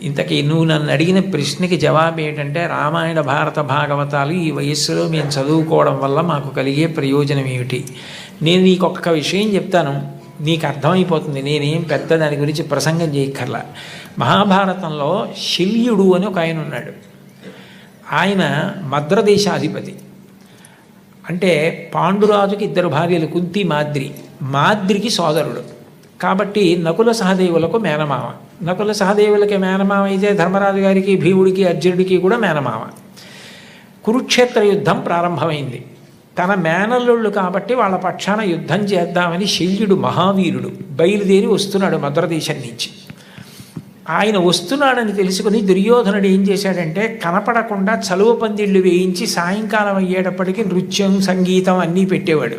ఇంతకీ నువ్వు నన్ను అడిగిన ప్రశ్నకి జవాబు ఏంటంటే, రామాయణ భారత భాగవతాలు ఈ వయస్సులో మేము చదువుకోవడం వల్ల మాకు కలిగే ప్రయోజనం ఏమిటి? నేను నీకు ఒక్క విషయం చెప్తాను, నీకు అర్థమైపోతుంది. నేనేం పెద్ద దాని గురించి ప్రసంగం చేయక్కర్లా. మహాభారతంలో శల్యుడు అని ఒక ఆయన ఉన్నాడు. ఆయన మద్రదేశాధిపతి. అంటే పాండురాజుకి ఇద్దరు భార్యలు, కుంతి మాద్రి. మాద్రికి సోదరుడు కాబట్టి నకుల సహదేవులకు మేనమామ. నకుల సహదేవులకి మేనమామ అయితే ధర్మరాజు గారికి, భీముడికి, అర్జునుడికి కూడా మేనమామ. కురుక్షేత్ర యుద్ధం ప్రారంభమైంది. తన మేనల్లుళ్ళు కాబట్టి వాళ్ళ పక్షాన యుద్ధం చేద్దామని శల్యుడు మహావీరుడు బయలుదేరి వస్తున్నాడు మద్రదేశం నుంచి. ఆయన వస్తున్నాడని తెలుసుకుని దుర్యోధనుడు ఏం చేశాడంటే, కనపడకుండా చలువ పందిళ్ళు వేయించి సాయంకాలం అయ్యేటప్పటికీ నృత్యం, సంగీతం అన్నీ పెట్టేవాడు.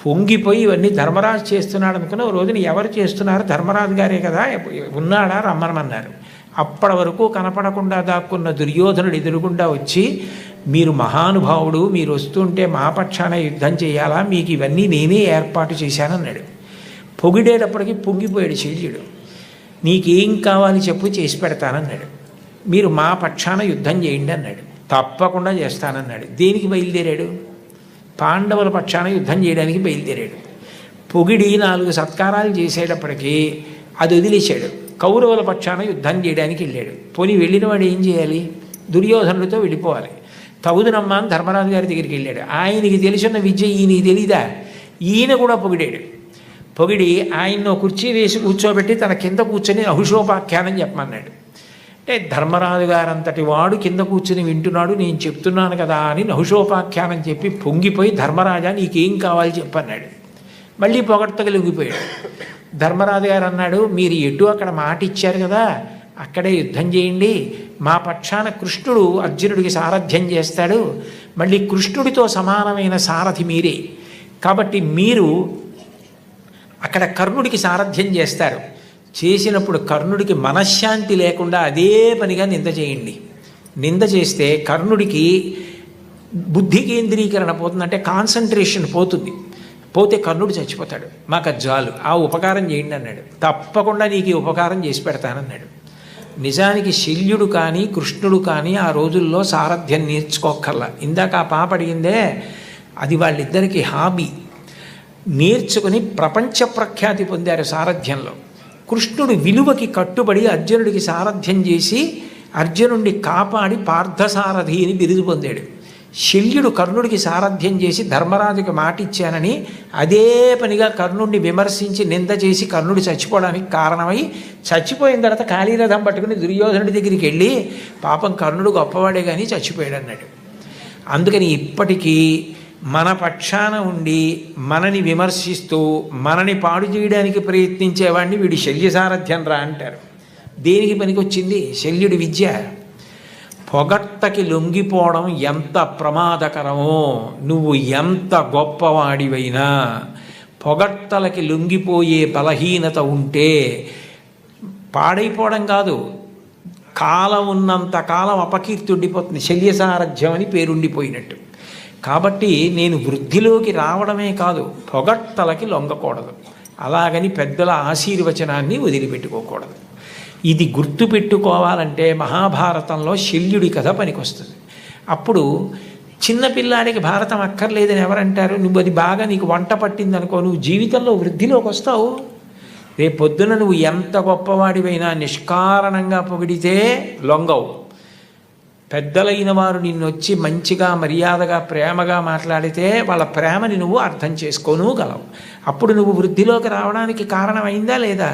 పొంగిపోయి ఇవన్నీ ధర్మరాజు చేస్తున్నాడు అనుకుని, ఓ రోజున ఎవరు చేస్తున్నారు? ధర్మరాజు గారే కదా, ఉన్నాడా, రమ్మనమన్నారు. అప్పటి వరకు కనపడకుండా దాక్కున్న దుర్యోధనుడు ఎదురుగుండా వచ్చి, మీరు మహానుభావుడు, మీరు వస్తుంటే మా పక్షాన యుద్ధం చేయాలా, మీకు ఇవన్నీ నేనే ఏర్పాటు చేశానన్నాడు. పొగిడేటప్పటికి పొంగిపోయాడు శల్యుడు. నీకేం కావాలి చెప్పు, చేసి పెడతానన్నాడు. మీరు మా పక్షాన యుద్ధం చేయండి అన్నాడు. తప్పకుండా చేస్తానన్నాడు. దేనికి బయలుదేరాడు? పాండవుల పక్షాన యుద్ధం చేయడానికి బయలుదేరాడు. పొగిడి 4 సత్కారాలు చేసేటప్పటికీ అది వదిలేశాడు. కౌరవుల పక్షాన యుద్ధం చేయడానికి వెళ్ళాడు. పోనీ వెళ్ళిన వాడు ఏం చేయాలి? దుర్యోధనుడితో వెళ్ళిపోవాలి. తగుదునమ్మా అని ధర్మరాజు గారి దగ్గరికి వెళ్ళాడు. ఆయనకి తెలిసిన విద్య ఈయనకి తెలీదా? ఈయన కూడా పొగిడాడు. పొగిడి ఆయన్ను కుర్చీ వేసి కూర్చోబెట్టి తన కింద కూర్చొని నహుషోపాఖ్యానం చెప్పమన్నాడు. అంటే ధర్మరాజు గారంతటి వాడు కింద కూర్చుని వింటున్నాడు, నేను చెప్తున్నాను కదా అని నహుషోపాఖ్యానం చెప్పి పొంగిపోయి, ధర్మరాజా నీకేం కావాలి చెప్పన్నాడు. మళ్ళీ పొగడ్తగా లొంగిపోయాడు. ధర్మరాజు గారు అన్నాడు, మీరు ఎటు అక్కడ మాట ఇచ్చారు కదా, అక్కడే యుద్ధం చేయండి. మా పక్షాన కృష్ణుడు అర్జునుడికి సారథ్యం చేస్తాడు. మళ్ళీ కృష్ణుడితో సమానమైన సారథి మీరే కాబట్టి మీరు అక్కడ కర్ణుడికి సారథ్యం చేస్తారు. చేసినప్పుడు కర్ణుడికి మనశ్శాంతి లేకుండా అదే పనిగా నింద చేయండి. నింద చేస్తే కర్ణుడికి బుద్ధి కేంద్రీకరణ పోతుంది, అంటే కాన్సన్ట్రేషన్ పోతుంది. పోతే కర్ణుడు చచ్చిపోతాడు. మాకు అది చాలు, ఆ ఉపకారం చేయండి అన్నాడు. తప్పకుండా నీకు ఈ ఉపకారం చేసి పెడతానన్నాడు. నిజానికి శల్యుడు కానీ కృష్ణుడు కానీ ఆ రోజుల్లో సారథ్యం నేర్చుకోక్కర్లా. ఇందాక ఆ పాప అడిగిందే, అది వాళ్ళిద్దరికీ హాబీ. నేర్చుకుని ప్రపంచ ప్రఖ్యాతి పొందారు సారథ్యంలో. కృష్ణుడు విలువకి కట్టుబడి అర్జునుడికి సారథ్యం చేసి అర్జునుడిని కాపాడి పార్థసారథి అని బిరుదు పొందాడు. శల్యుడు కర్ణుడికి సారథ్యం చేసి ధర్మరాజుకి మాట ఇచ్చానని అదే పనిగా కర్ణుడిని విమర్శించి నింద చేసి కర్ణుడు చచ్చిపోవడానికి కారణమై, చచ్చిపోయిన తర్వాత కాళీరథం పట్టుకుని దుర్యోధనుడి దగ్గరికి వెళ్ళి, పాపం కర్ణుడు గొప్పవాడే కానీ చచ్చిపోయాడు అన్నాడు. అందుకని ఇప్పటికీ మన పక్షాన ఉండి మనని విమర్శిస్తూ మనని పాడు చేయడానికి ప్రయత్నించేవాడిని వీడి శల్య సారథ్యం రా అంటారు. దేనికి పనికొచ్చింది శల్యుడి విద్య? పొగట్టకి లొంగిపోవడం ఎంత ప్రమాదకరమో, నువ్వు ఎంత గొప్పవాడివైనా పొగట్టలకి లొంగిపోయే బలహీనత ఉంటే పాడైపోవడం కాదు, కాలం ఉన్నంత కాలం అపకీర్తి ఉండిపోతుంది. శల్యసారథ్యం అని పేరుండిపోయినట్టు. కాబట్టి నేను వృద్ధిలోకి రావడమే కాదు, పొగట్టలకి లొంగకూడదు. అలాగని పెద్దల ఆశీర్వచనాన్ని వదిలిపెట్టుకోకూడదు. ఇది గుర్తుపెట్టుకోవాలంటే మహాభారతంలో శల్యుడి కథ పనికొస్తుంది. అప్పుడు చిన్నపిల్లాడికి భారతం అక్కర్లేదని ఎవరంటారు? నువ్వు అది బాగా నీకు వంట పట్టిందనుకో, నువ్వు జీవితంలో వృద్ధిలోకి వస్తావు. రేపొద్దున నువ్వు ఎంత గొప్పవాడివైనా నిష్కారణంగా పొగిడితే లొంగవు. పెద్దలైన వారు నిన్ను వచ్చి మంచిగా మర్యాదగా ప్రేమగా మాట్లాడితే వాళ్ళ ప్రేమని నువ్వు అర్థం చేసుకోగలవు. అప్పుడు నువ్వు వృద్ధిలోకి రావడానికి కారణమైందా లేదా?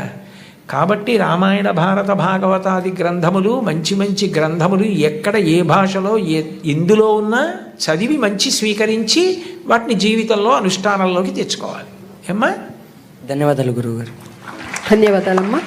కాబట్టి రామాయణ భారత భాగవతాది గ్రంథములు మంచి మంచి గ్రంథములు ఎక్కడ ఏ భాషలో ఎందులో ఉన్నా చదివి మంచి స్వీకరించి వాటిని జీవితంలో అనుష్ఠానంలోకి తెచ్చుకోవాలి. ఏమ్మా? ధన్యవాదాలు గురువుగారు. ధన్యవాదాలమ్మా.